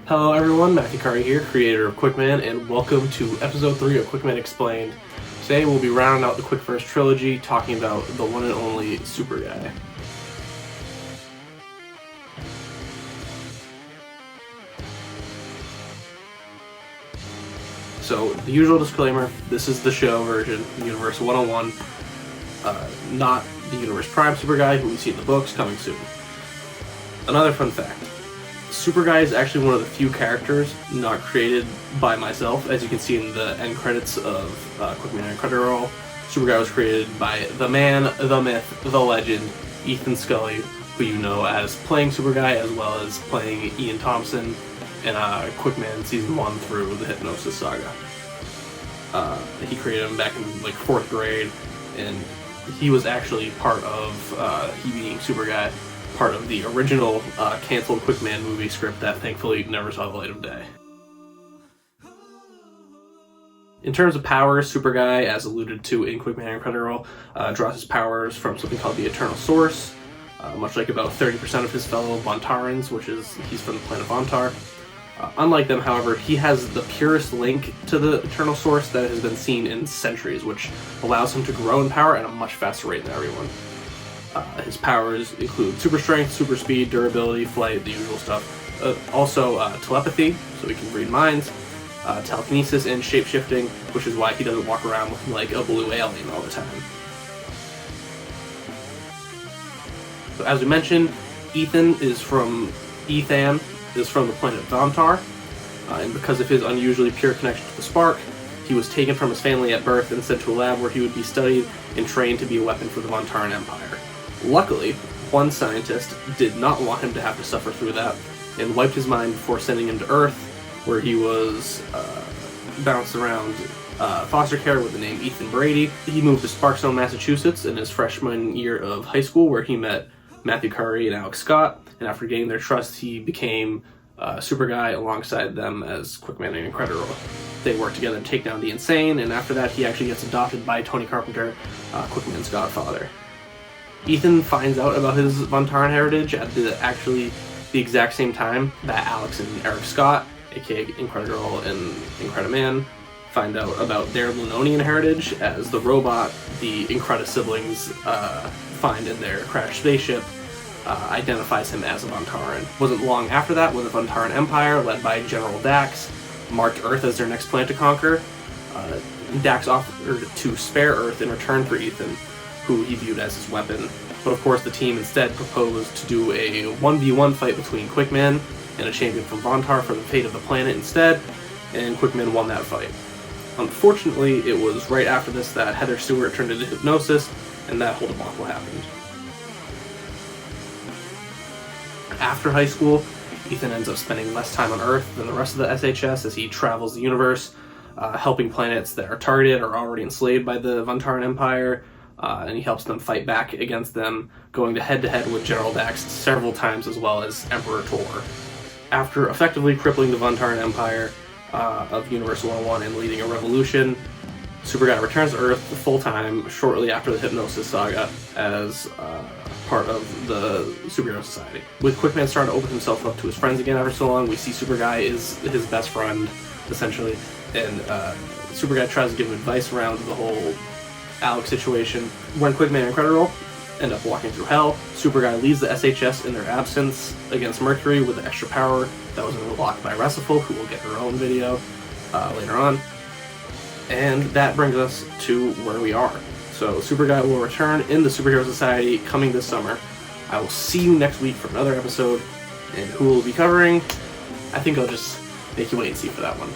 Hello everyone, Matthew Curry here, creator of Quickman, and welcome to episode 3 of Quickman Explained. Today we'll be rounding out the Quickverse Trilogy, talking about the one and only Superguy. So, the usual disclaimer, this is the show version, Universe 101, not the Universe Prime Superguy, who we see in the books, coming soon. Another fun fact. Superguy is actually one of the few characters not created by myself. As you can see in the end credits of Quickman and Credit Roll, Superguy was created by the man, the myth, the legend, Ethan Scully, who you know as playing Superguy as well as playing Ian Thompson in Quickman Season 1 through the Hypnosis Saga. He created him back in like 4th grade, and he was actually part of, he being Superguy, part of the original canceled Quickman movie script that thankfully never saw the light of day. In terms of powers, Superguy, as alluded to in Quickman and Credit Roll, draws his powers from something called the Eternal Source, much like about 30% of his fellow Vontarans, he's from the planet Vontar. Unlike them, however, he has the purest link to the Eternal Source that has been seen in centuries, which allows him to grow in power at a much faster rate than everyone. His powers include super strength, super speed, durability, flight, the usual stuff. Also telepathy, so he can read minds, telekinesis, and shape-shifting, which is why he doesn't walk around looking like a blue alien all the time. So as we mentioned, Ethan is from the planet Vontar, and because of his unusually pure connection to the spark, he was taken from his family at birth and sent to a lab where he would be studied and trained to be a weapon for the Vontaran Empire. Luckily, one scientist did not want him to have to suffer through that and wiped his mind before sending him to Earth, where he was bounced around foster care with the name Ethan Brady. He moved to Sparkstone, Massachusetts in his freshman year of high school, where he met Matthew Curry and Alex Scott, and after gaining their trust, he became Superguy alongside them as Quickman and Credit Roll. They work together to take down the Insane, and after that he actually gets adopted by Tony Carpenter, Quickman's godfather. Ethan finds out about his Vontaran heritage at the exact same time that Alex and Eric Scott, aka Incredible and Incrediman, find out about their Lunonian heritage, as the robot the Incredi siblings find in their crashed spaceship identifies him as a Vontaran. It wasn't long after that when the Vontaran Empire, led by General Dax, marked Earth as their next planet to conquer. Dax offered to spare Earth in return for Ethan, who he viewed as his weapon. But of course the team instead proposed to do a 1v1 fight between Quickman and a champion from Vontar for the fate of the planet instead, and Quickman won that fight. Unfortunately, it was right after this that Heather Stewart turned into Hypnosis, and that whole debacle happened. After high school, Ethan ends up spending less time on Earth than the rest of the SHS as he travels the universe, helping planets that are targeted or already enslaved by the Vontaran Empire, and he helps them fight back against them, going head-to-head with General Dax several times, as well as Emperor Tor. After effectively crippling the Vontaran Empire of Universe 101 and leading a revolution, Superguy returns to Earth full-time shortly after the Hypnosis Saga as part of the Superhero Society. With Quickman starting to open himself up to his friends again after so long, we see Superguy is his best friend, essentially, and Superguy tries to give him advice around the whole Alex situation. When Quickman and Credit Roll end up walking through hell, Superguy leads the SHS in their absence against Mercury with the extra power that was unlocked by Reciful, who will get her own video later on. And that brings us to where we are. So Superguy will return in the Superhero Society coming this summer. I will see you next week for another episode, and who we'll be covering, I think I'll just make you wait and see for that one.